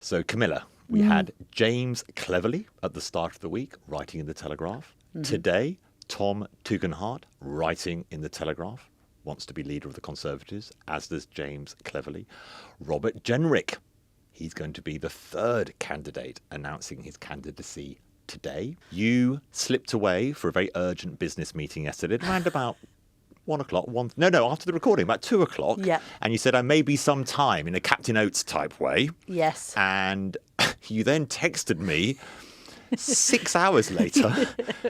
So, Camilla, we had James Cleverly at the start of the week writing in the Telegraph. Today, Tom Tugendhat writing in the Telegraph. Wants to be leader of the Conservatives, as does James Cleverly. Robert Jenrick, he's going to be the third candidate announcing his candidacy today. You slipped away for a very urgent business meeting yesterday around about 1 o'clock. After the recording, about 2 o'clock. Yeah. And you said, I may be some time in a Captain Oates type way. Yes. And you then texted me 6 hours later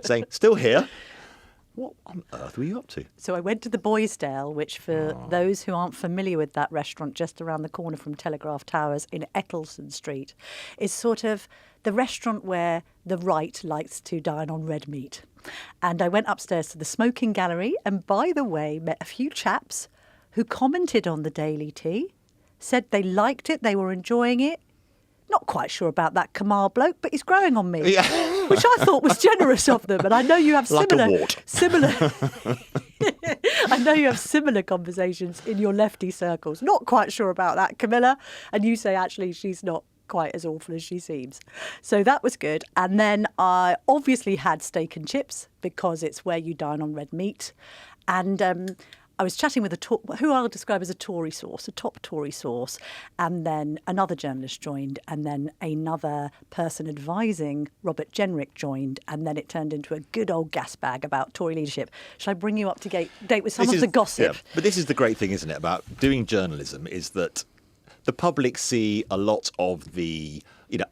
saying, still here. What on earth were you up to? So I went to the Boysdale, which for those who aren't familiar with that restaurant just around the corner from Telegraph Towers in Eccleston Street, is sort of the restaurant where the right likes to dine on red meat. And I went upstairs to the smoking gallery and, by the way, met a few chaps who commented on the Daily Tea, said they liked it, they were enjoying it. Not quite sure about that Kamal bloke, but he's growing on me, which I thought was generous of them. And I know you have similar. I know you have similar conversations in your lefty circles. Not quite sure about that, Camilla. And you say, actually, she's not quite as awful as she seems. So that was good. And then I obviously had steak and chips because it's where you dine on red meat. And I was chatting with who I'll describe as a Tory source, a top Tory source, and then another journalist joined, and then another person advising Robert Jenrick joined, and then it turned into a good old gas bag about Tory leadership. Shall I bring you up to date with some of the gossip? Yeah, but this is the great thing, isn't it, about doing journalism, is that the public see a lot of the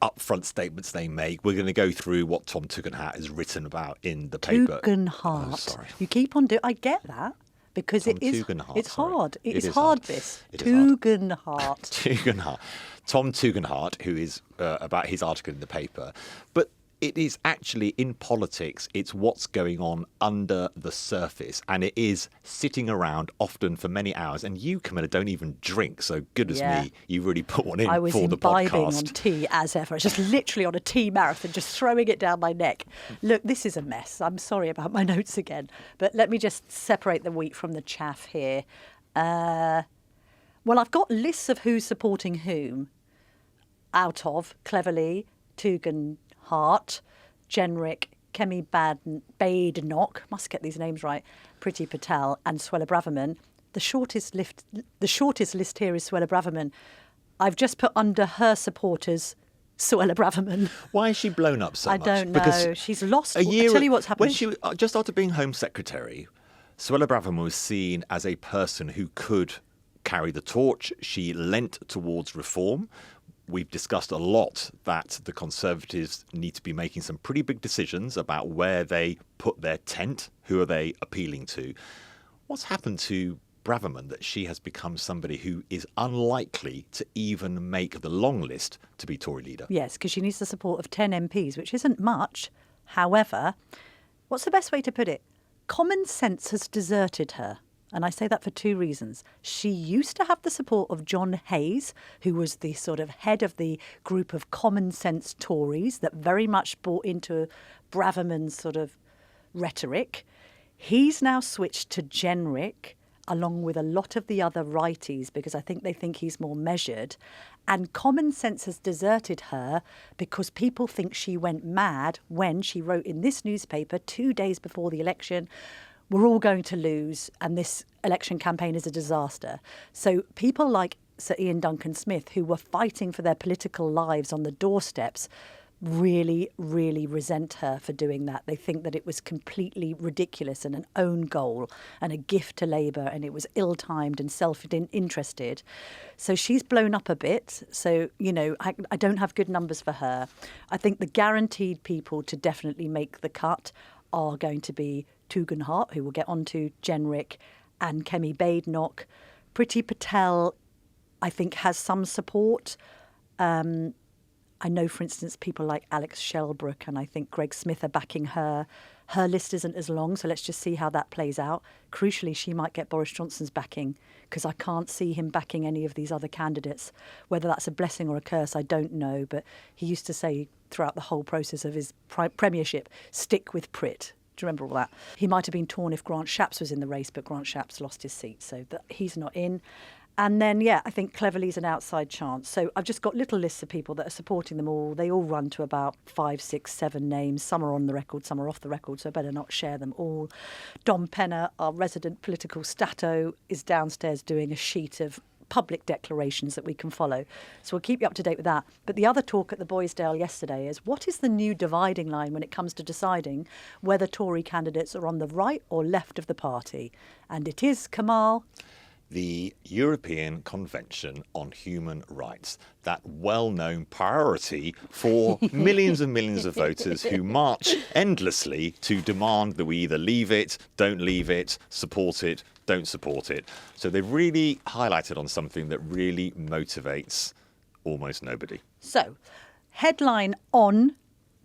upfront statements they make. We're going to go through what Tom Tugendhat has written about in the paper. Tugendhat. Oh, sorry. You keep on doing. I get that. Because Tom it is, Tugendhat, it's sorry. hard. It It's is hard, hard. this. It is hard. Tugendhat. Tugendhat. Tom Tugendhat, who is about his article in the paper. But it is actually, in politics, it's what's going on under the surface. And it is sitting around often for many hours. And you, Camilla, don't even drink. So goodness me, you really put one in for the podcast. I was imbibing on tea as ever. It's just literally on a tea marathon, just throwing it down my neck. Look, this is a mess. I'm sorry about my notes again. But let me just separate the wheat from the chaff here. Well, I've got lists of who's supporting whom out of Cleverly, Tugendhat, Jenrick, Kemi Badenoch, must get these names right, Priti Patel and Suella Braverman. The shortest list here is Suella Braverman. I've just put under her supporters Suella Braverman. Why is she blown up so much? I don't know. Because she's lost. I'll tell you what's happened. When she, just after being Home Secretary, Suella Braverman was seen as a person who could carry the torch. She leant towards reform. We've discussed a lot that the Conservatives need to be making some pretty big decisions about where they put their tent, who are they appealing to. What's happened to Braverman that she has become somebody who is unlikely to even make the long list to be Tory leader? Yes, because she needs the support of 10 MPs, which isn't much. However, what's the best way to put it? Common sense has deserted her. And I say that for two reasons. She used to have the support of John Hayes, who was the sort of head of the group of common sense Tories that very much bought into Braverman's sort of rhetoric. He's now switched to Jenrick, along with a lot of the other righties, because I think they think he's more measured. And common sense has deserted her because people think she went mad when she wrote in this newspaper 2 days before the election, we're all going to lose and this election campaign is a disaster. So people like Sir Ian Duncan Smith, who were fighting for their political lives on the doorsteps, really, really resent her for doing that. They think that it was completely ridiculous and an own goal and a gift to Labour, and it was ill-timed and self-interested. So she's blown up a bit. So, I don't have good numbers for her. I think the guaranteed people to definitely make the cut are going to be Tugendhat, who we'll get onto, Jenrick and Kemi Badenoch. Priti Patel, I think, has some support. I know, for instance, people like Alex Shelbrooke and I think Greg Smith are backing her. Her list isn't as long, so let's just see how that plays out. Crucially, she might get Boris Johnson's backing because I can't see him backing any of these other candidates. Whether that's a blessing or a curse, I don't know. But he used to say throughout the whole process of his premiership, stick with Prit. Do you remember all that? He might have been torn if Grant Shapps was in the race, but Grant Shapps lost his seat, so he's not in. And then, yeah, I think Cleverly's an outside chance. So I've just got little lists of people that are supporting them all. They all run to about 5, 6, 7 names. Some are on the record, some are off the record, so I better not share them all. Dom Penner, our resident political stato, is downstairs doing a sheet of public declarations that we can follow. So we'll keep you up to date with that. But the other talk at the Boysdale yesterday is, what is the new dividing line when it comes to deciding whether Tory candidates are on the right or left of the party? And it is, Kamal, the European Convention on Human Rights, that well-known priority for millions and millions of voters who march endlessly to demand that we either leave it, don't leave it, support it, don't support it. So they've really highlighted on something that really motivates almost nobody. So, headline on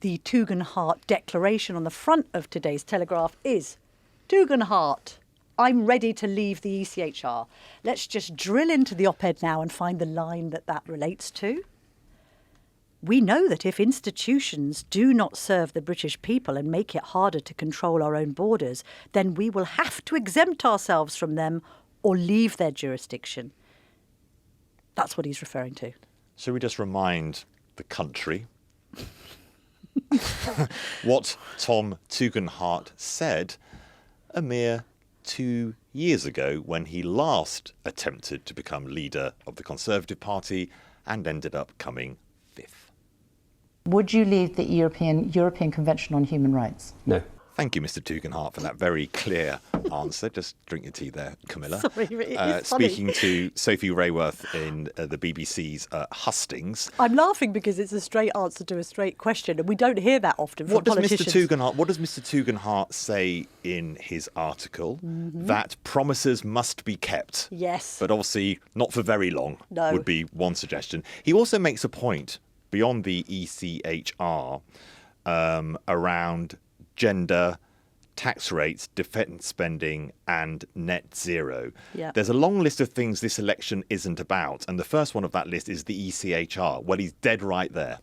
the Tugendhat declaration on the front of today's Telegraph is, Tugendhat, I'm ready to leave the ECHR. Let's just drill into the op-ed now and find the line that relates to. We know that if institutions do not serve the British people and make it harder to control our own borders, then we will have to exempt ourselves from them or leave their jurisdiction. That's what he's referring to. Shall we just remind the country what Tom Tugendhat said a mere 2 years ago when he last attempted to become leader of the Conservative Party and ended up coming 5th. Would you leave the European Convention on Human Rights? No. Thank you, Mr. Tugendhat, for that very clear answer. Just drink your tea there, Camilla. Sorry, it's funny. Speaking to Sophie Rayworth in the BBC's Hustings. I'm laughing because it's a straight answer to a straight question, and we don't hear that often from politicians. What does Mr. Tugendhat say in his article? Mm-hmm. That promises must be kept. Yes. But obviously not for very long, no. Would be one suggestion. He also makes a point beyond the ECHR around gender, tax rates, defence spending and net zero. Yeah. There's a long list of things this election isn't about. And the first one of that list is the ECHR. Well, he's dead right there.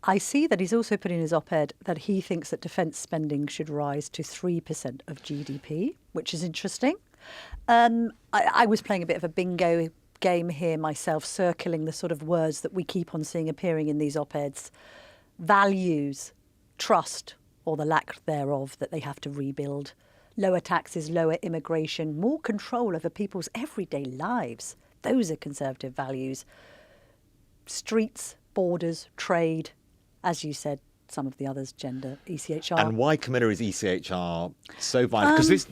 I see that he's also put in his op-ed that he thinks that defence spending should rise to 3% of GDP, which is interesting. I was playing a bit of a bingo game here myself, circling the sort of words that we keep on seeing appearing in these op-eds. Values, trust, or the lack thereof that they have to rebuild. Lower taxes, lower immigration, more control over people's everyday lives. Those are Conservative values. Streets, borders, trade, as you said, some of the others, gender, ECHR. And why, Camilla, is ECHR so vital? Because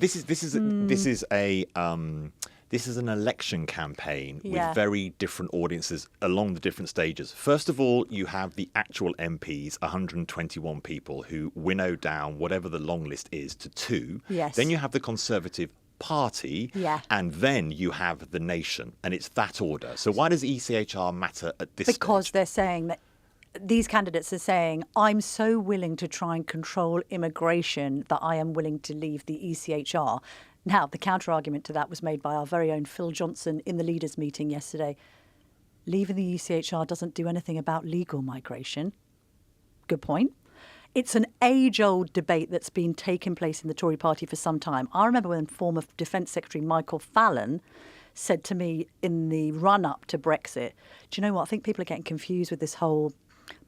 this is an election campaign with very different audiences along the different stages. First of all, you have the actual MPs, 121 people, who winnow down whatever the long list is to 2. Yes. Then you have the Conservative Party, and then you have the nation, and it's that order. So why does ECHR matter at this stage? Because they're saying that these candidates are saying, I'm so willing to try and control immigration that I am willing to leave the ECHR. Now, the counter-argument to that was made by our very own Phil Johnson in the leaders' meeting yesterday. Leaving the ECHR doesn't do anything about legal migration. Good point. It's an age-old debate that's been taking place in the Tory party for some time. I remember when former Defence Secretary Michael Fallon said to me in the run-up to Brexit, do you know what, I think people are getting confused with this whole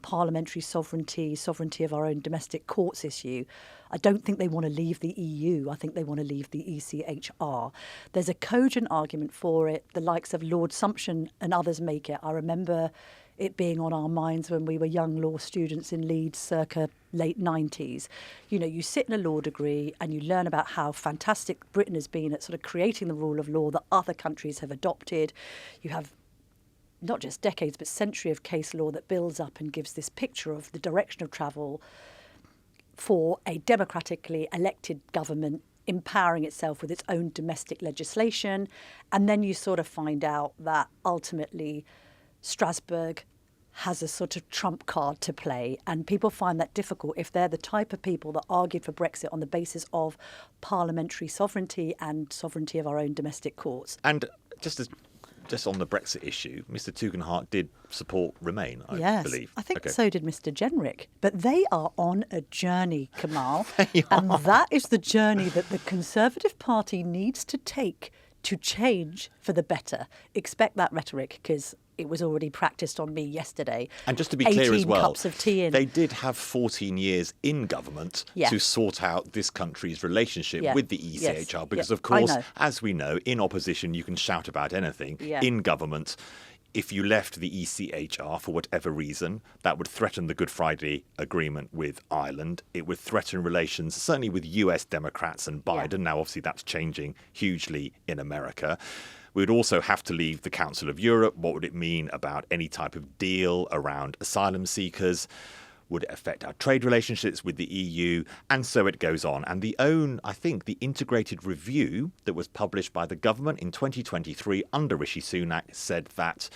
parliamentary sovereignty of our own domestic courts issue. I don't think they want to leave the EU. I think they want to leave the ECHR. There's a cogent argument for it. The likes of Lord Sumption and others make it. I remember it being on our minds when we were young law students in Leeds circa late 90s. You know, you sit in a law degree and you learn about how fantastic Britain has been at sort of creating the rule of law that other countries have adopted. You have not just decades, but century of case law that builds up and gives this picture of the direction of travel for a democratically elected government empowering itself with its own domestic legislation. And then you sort of find out that ultimately Strasbourg has a sort of trump card to play, and people find that difficult if they're the type of people that argued for Brexit on the basis of parliamentary sovereignty and sovereignty of our own domestic courts. And just on the Brexit issue, Mr. Tugendhat did support Remain, I believe. I think so did Mr. Jenrick. But they are on a journey, Kamal. They are. And that is the journey that the Conservative Party needs to take to change for the better. Expect that rhetoric, because it was already practiced on me yesterday. And just to be clear as 18 well, cups of tea in. they did have 14 years in government Yeah. to sort out this country's relationship Yeah. with the ECHR. Yes. Because, Yeah. of course, I know. as we know, in opposition, you can shout about anything. Yeah. In government, if you left the ECHR for whatever reason, that would threaten the Good Friday Agreement with Ireland. It would threaten relations, certainly with US Democrats and Biden. Yeah. Now, obviously, that's changing hugely in America. We'd also have to leave the Council of Europe. What would it mean about any type of deal around asylum seekers? Would it affect our trade relationships with the EU? And so it goes on. And I think the integrated review that was published by the government in 2023 under Rishi Sunak said that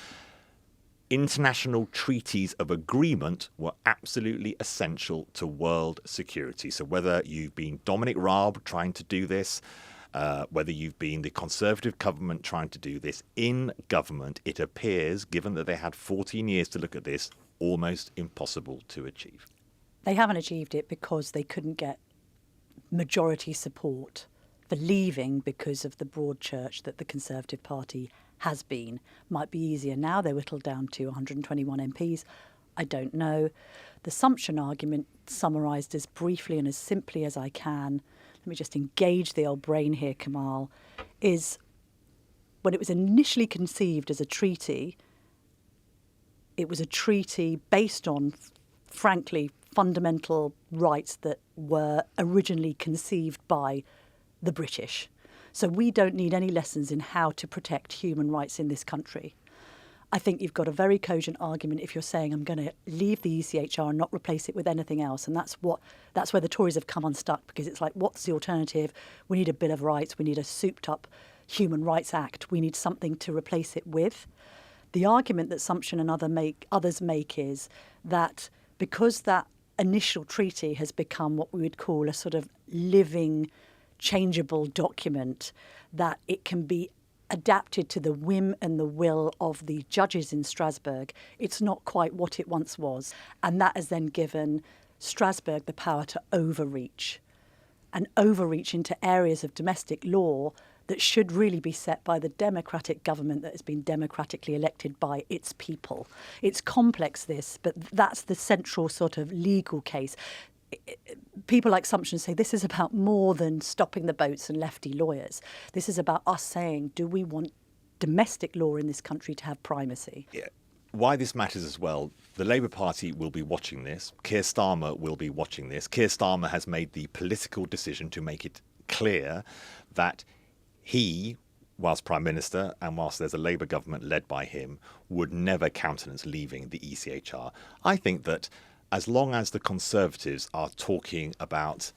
international treaties of agreement were absolutely essential to world security. So whether you've been Dominic Raab trying to do this, whether you've been the Conservative government trying to do this, in government, it appears, given that they had 14 years to look at this, almost impossible to achieve. They haven't achieved it because they couldn't get majority support for leaving because of the broad church that the Conservative Party has been. Might be easier now. They're whittled down to 121 MPs. I don't know. The Sumption argument, summarised as briefly and as simply as I can, let me just engage the old brain here, Kamal, is when it was initially conceived as a treaty, it was a treaty based on, frankly, fundamental rights that were originally conceived by the British. So we don't need any lessons in how to protect human rights in this country. I think you've got a very cogent argument if you're saying I'm going to leave the ECHR and not replace it with anything else. And that's where the Tories have come unstuck, because it's like, what's the alternative? We need a Bill of Rights. We need a souped-up Human Rights Act. We need something to replace it with. The argument that Sumption and others make is that because that initial treaty has become what we would call a sort of living, changeable document, that it can be adapted to the whim and the will of the judges in Strasbourg. It's not quite what it once was. And that has then given Strasbourg the power to overreach into areas of domestic law that should really be set by the democratic government that has been democratically elected by its people. It's complex, this, but that's the central sort of legal case. People like Sumption say this is about more than stopping the boats and lefty lawyers. This is about us saying, do we want domestic law in this country to have primacy? Yeah. Why this matters as well, the Labour Party will be watching this. Keir Starmer will be watching this. Keir Starmer has made the political decision to make it clear that he, whilst Prime Minister and whilst there's a Labour government led by him, would never countenance leaving the ECHR. I think that as long as the Conservatives are talking about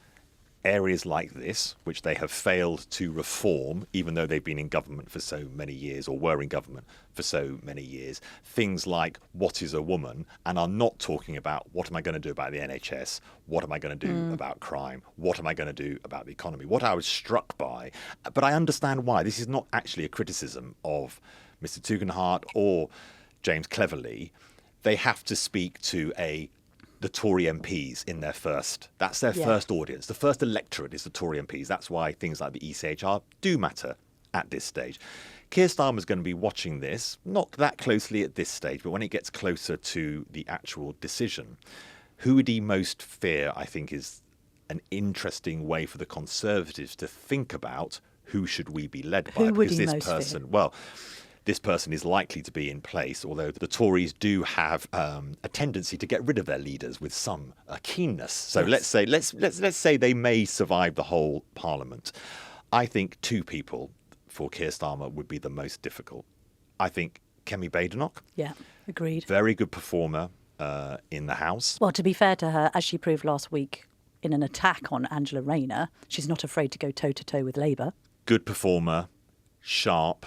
areas like this, which they have failed to reform, even though they've been in government for so many years, or were in government for so many years, things like what is a woman, and are not talking about what am I going to do about the NHS, what am I going to do about crime, what am I going to do about the economy. What I was struck by, but I understand why, this is not actually a criticism of Mr. Tugendhat or James Cleverly. They have to speak to the Tory MPs in their first. That's their first audience. The first electorate is the Tory MPs. That's why things like the ECHR do matter at this stage. Keir Starmer's going to be watching this, not that closely at this stage, but when it gets closer to the actual decision, who would he most fear, I think, is an interesting way for the Conservatives to think about who should we be led by. Who would because he this most person, fear? well, this person is likely to be in place, although the Tories do have a tendency to get rid of their leaders with some keenness. So Yes. let's say they may survive the whole Parliament. I think two people for Keir Starmer would be the most difficult. I think Kemi Badenoch, Yeah, agreed. very good performer in the House. Well, to be fair to her, as she proved last week in an attack on Angela Rayner, she's not afraid to go toe-to-toe with Labour. Good performer, sharp,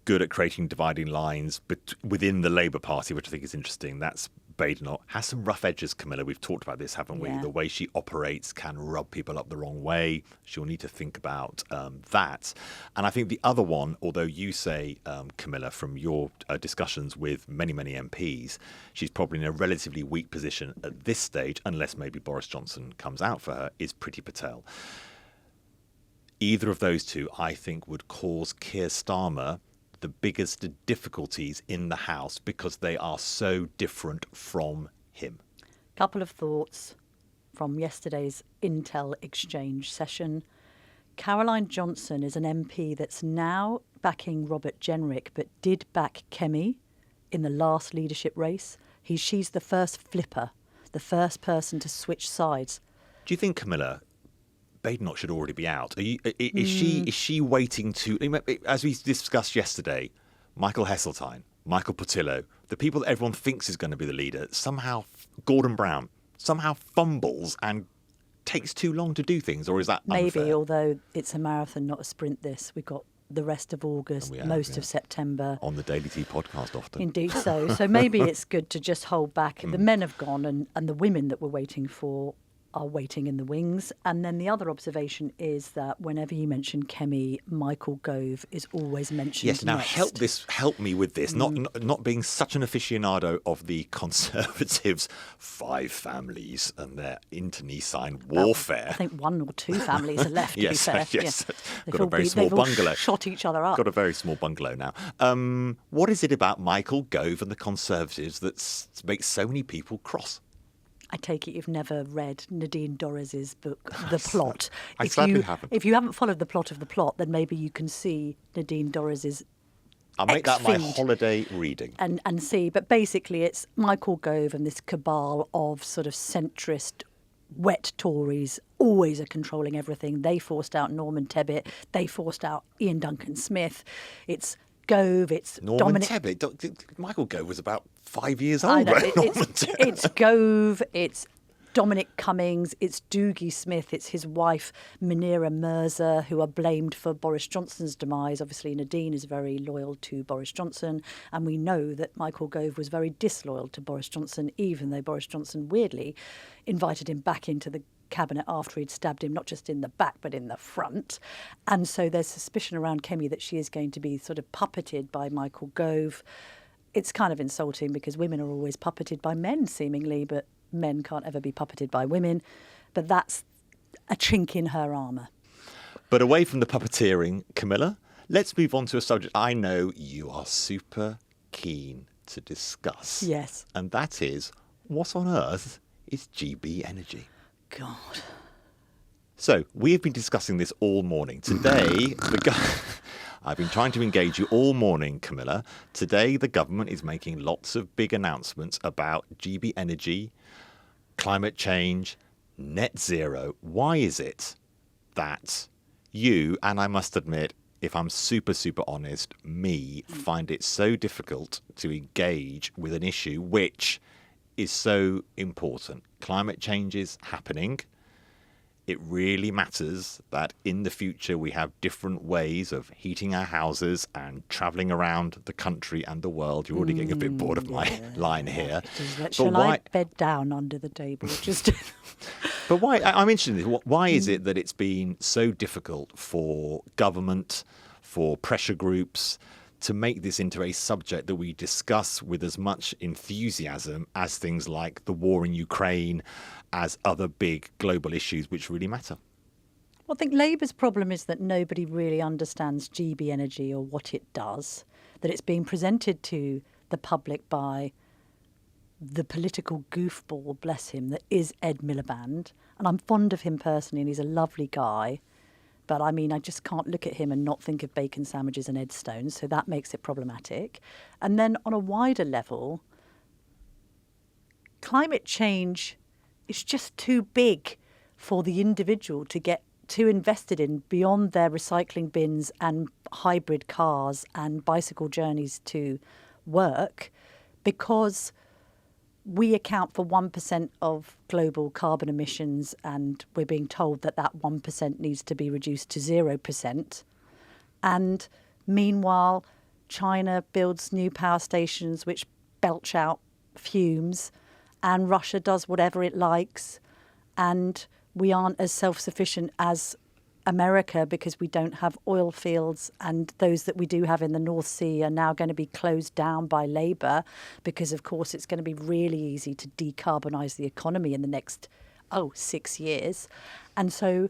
good at creating dividing lines within the Labour Party, which I think is interesting. That's Badenoch. Has some rough edges, Camilla. We've talked about this, haven't we? Yeah. The way she operates can rub people up the wrong way. She'll need to think about that. And I think the other one, although you say, Camilla, from your discussions with many, many MPs, she's probably in a relatively weak position at this stage, unless maybe Boris Johnson comes out for her, is Priti Patel. Either of those two, I think, would cause Keir Starmer the biggest difficulties in the House because they are so different from him. Couple of thoughts from yesterday's Intel exchange session. Caroline Johnson is an MP that's now backing Robert Jenrick, but did back Kemi in the last leadership race. She's the first flipper, the first person to switch sides. Do you think, Camilla, Badenoch should already be out? Is she waiting to, as we discussed yesterday, Michael Heseltine, Michael Portillo, the people that everyone thinks is going to be the leader, somehow Gordon Brown somehow fumbles and takes too long to do things, or is that unfair? Maybe, although it's a marathon, not a sprint this. We've got the rest of August, most of September. On the Daily Tea podcast often. Indeed so. So maybe it's good to just hold back. The men have gone and the women that we're waiting for are waiting in the wings. And then the other observation is that whenever you mention Kemi, Michael Gove is always mentioned. Yes, now next. help me with this. Not being such an aficionado of the Conservatives' 5 families and their internecine warfare. I think 1 or 2 families are left, yes, to be fair. yes. Yeah. Got a very small bungalow. Shot each other up. Got a very small bungalow now. What is it about Michael Gove and the Conservatives that makes so many people cross? I take it you've never read Nadine Dorries's book, The Plot. I sadly haven't. If you haven't followed the plot of The Plot, then maybe you can see Nadine Dorries's I'll make that my X-feed holiday reading. and see. But basically it's Michael Gove and this cabal of sort of centrist, wet Tories always are controlling everything. They forced out Norman Tebbit. They forced out Ian Duncan Smith. It's Gove, it's Norman Dominic... Tebbit. Michael Gove was about 5 years I old. know, Right? it's Gove, it's Dominic Cummings, it's Doogie Smith, it's his wife Munira Mirza, who are blamed for Boris Johnson's demise. Obviously, Nadine is very loyal to Boris Johnson, and we know that Michael Gove was very disloyal to Boris Johnson, even though Boris Johnson weirdly invited him back into the cabinet after he'd stabbed him, not just in the back but in the front. And so there's suspicion around Kemi that she is going to be sort of puppeted by Michael Gove. It's kind of insulting because women are always puppeted by men seemingly, but men can't ever be puppeted by women. But that's a chink in her armour. But away from the puppeteering, Camilla, let's move on to a subject I know you are super keen to discuss. Yes. And that is, what on earth is GB Energy? God. So, we have been discussing this all morning. Today, I've been trying to engage you all morning, Camilla. Today, the government is making lots of big announcements about GB Energy, climate change, net zero. Why is it that you, and I must admit, if I'm super honest, me, find it so difficult to engage with an issue which is so important? Climate change is happening. It really matters that in the future we have different ways of heating our houses and travelling around the country and the world. You're already getting a bit bored of my line here. Shall I bed down under the table? Just. But why? I'm interested in this. Why is it that it's been so difficult for government, for pressure groups, to make this into a subject that we discuss with as much enthusiasm as things like the war in Ukraine, as other big global issues which really matter? Well, I think Labour's problem is that nobody really understands GB Energy or what it does, that it's being presented to the public by the political goofball, bless him, that is Ed Miliband. And I'm fond of him personally, and he's a lovely guy. But I mean, I just can't look at him and not think of bacon sandwiches and Ed Stones, so that makes it problematic. And then on a wider level, climate change is just too big for the individual to get too invested in beyond their recycling bins and hybrid cars and bicycle journeys to work, because we account for 1% of global carbon emissions, and we're being told that that 1% needs to be reduced to 0%. And meanwhile, China builds new power stations which belch out fumes, and Russia does whatever it likes, and we aren't as self-sufficient as America because we don't have oil fields, and those that we do have in the North Sea are now going to be closed down by Labour because, of course, it's going to be really easy to decarbonise the economy in the next, 6 years. And so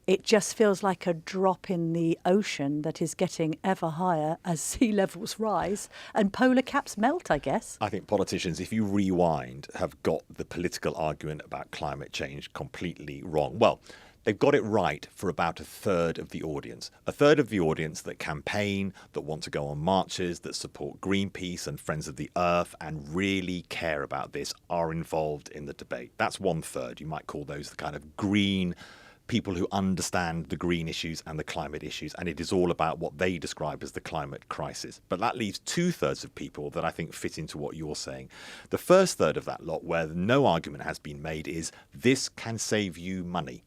It just feels like a drop in the ocean that is getting ever higher as sea levels rise and polar caps melt, I guess. I think politicians, if you rewind, have got the political argument about climate change completely wrong. Well, they've got it right for about a third of the audience. A third of the audience that campaign, that want to go on marches, that support Greenpeace and Friends of the Earth and really care about this are involved in the debate. That's one third. You might call those the kind of green people who understand the green issues and the climate issues, and it is all about what they describe as the climate crisis. But that leaves 2/3 of people that I think fit into what you're saying. The first third of that lot, where no argument has been made, is this can save you money.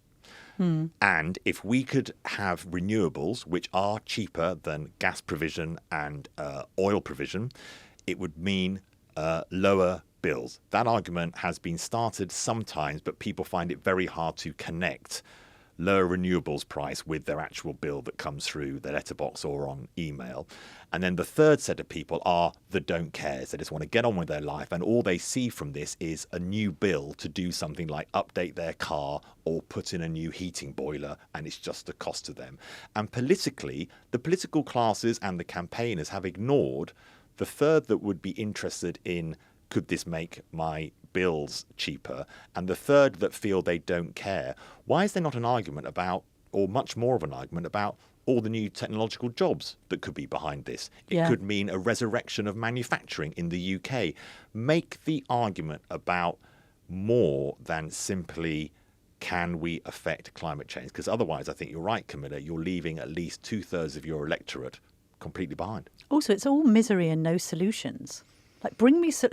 And if we could have renewables, which are cheaper than gas provision and oil provision, it would mean lower bills. That argument has been started sometimes, but people find it very hard to connect lower renewables price with their actual bill that comes through their letterbox or on email. And then the third set of people are the don't cares. They just want to get on with their life, and all they see from this is a new bill to do something like update their car or put in a new heating boiler, and it's just a cost to them. And politically, the political classes and the campaigners have ignored the third that would be interested in, could this make my bills cheaper? And the third that feel they don't care. Why is there not an argument about, or much more of an argument about, all the new technological jobs that could be behind this? It could mean a resurrection of manufacturing in the UK. Make the argument about more than simply, can we affect climate change? Because otherwise, I think you're right, Camilla, you're leaving at least 2/3 of your electorate completely behind. Also, it's all misery and no solutions. Like, bring me... Stop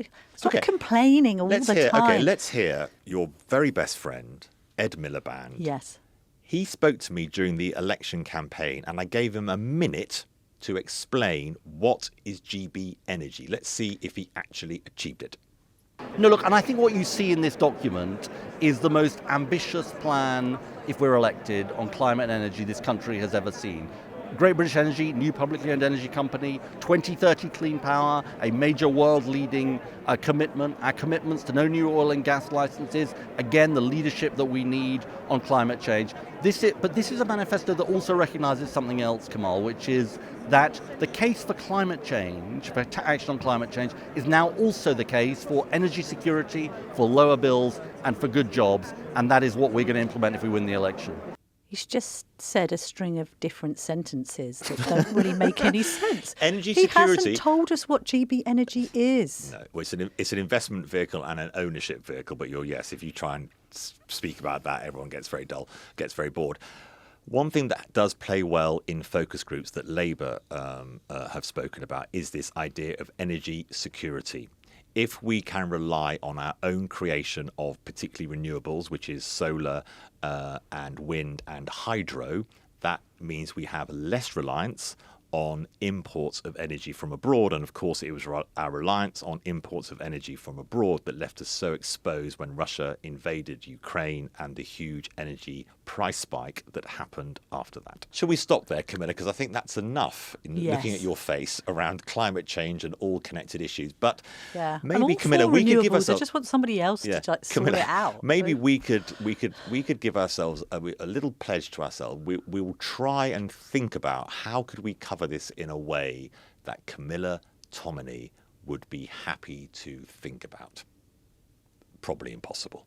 complaining all the time. Okay, let's hear your very best friend, Ed Miliband. Yes. He spoke to me during the election campaign, and I gave him a minute to explain what is GB Energy. Let's see if he actually achieved it. No, look, and I think what you see in this document is the most ambitious plan, if we're elected, on climate and energy this country has ever seen. Great British Energy, new publicly owned energy company, 2030 clean power, a major world-leading commitment, our commitments to no new oil and gas licenses, again, the leadership that we need on climate change. But this is a manifesto that also recognises something else, Kamal, which is that the case for climate change, for action on climate change, is now also the case for energy security, for lower bills, and for good jobs, and that is what we're going to implement if we win the election. He's just said a string of different sentences that don't really make any sense. Energy he security. He hasn't told us what GB Energy is. No, well, it's an investment vehicle and an ownership vehicle. But if you try and speak about that, everyone gets very dull, gets very bored. One thing that does play well in focus groups that Labour have spoken about is this idea of energy security. If we can rely on our own creation of particularly renewables, which is solar and wind and hydro, that means we have less reliance on imports of energy from abroad. And of course, it was our reliance on imports of energy from abroad that left us so exposed when Russia invaded Ukraine and the huge energy price spike that happened after that. Shall we stop there, Camilla? Because I think that's enough in looking at your face around climate change and all connected issues. But maybe, Camilla, we could give ourselves... I just want somebody else to sort it out. Maybe we could give ourselves a little pledge to ourselves. We will try and think about how could we cover this in a way that Camilla Tominey would be happy to think about. Probably impossible.